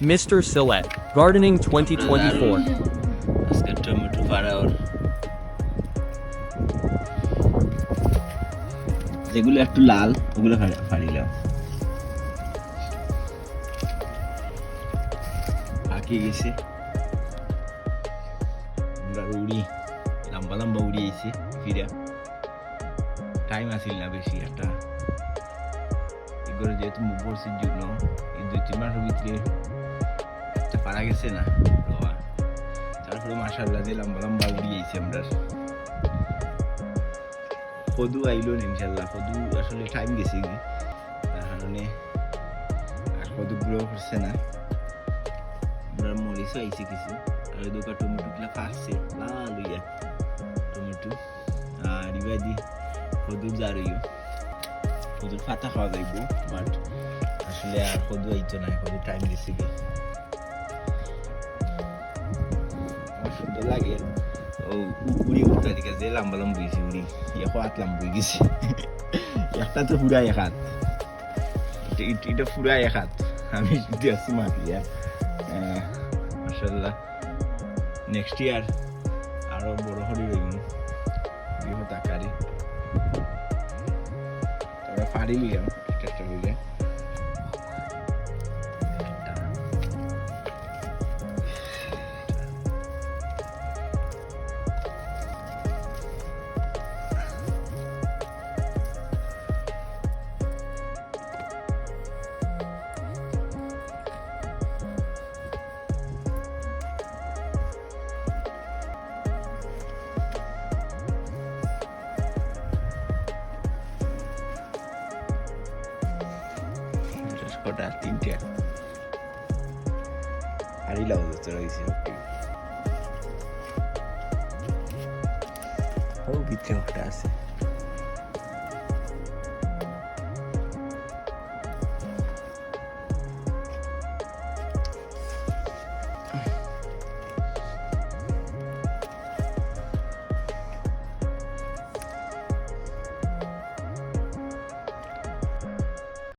Mr. Sillet, Gardening 2024. আজকে tomato ফাড়া ওর যেগুলো একটু লাল ওগুলো ফাড়িলাম পাকি গেছে আমরা উড়ি লম্বা লম্বা উড়িয়েছি ফিরা টাইম আসিল না বেশি একটা এগুলো যেহেতু মুখ পড়ছির জন্য এই 2-3 মাসের ভিতরে একটা পারা গেছে না তারপরে মাশাআল্লাহ যে লম্বা লম্বা উড়িয়েছি আমরা কদু আইলো না ইনশাআল্লাহ কদু আসলে টাইম গেছে কি তার কারণে আর কদু গ্রো করছে না আমরা মরিচও আইছে কিছু আর দুটো টমেটো গুলা ফাটছে লাল হইয়া টমেটো আর ইবাদি কদু জারইও কদুর পাতা খাওয়া যাইব বাট আসলে আর কদু আইতো না কদু টাইম গেছে কি সুন্দর লাগে ও উড়ি উঠতে দিকে যে লম্বা লম্বা হয়েছে উড়ি এখন হাত লম্বা হয়ে গেছে একটা তো পুরাই এক হাত এটা পুরাই এক হাত আমি দিয়েছি মাটিয়া মাশাআল্লাহ নেক্সট ইয়ার আরো বড় হরি রইব বৃহৎ আকারে তবে ফাড়ি লিয়াম চেষ্টা করলে কটা 3টে আর ইলাও তো রয়েছে ও ভিতরে একটা আছে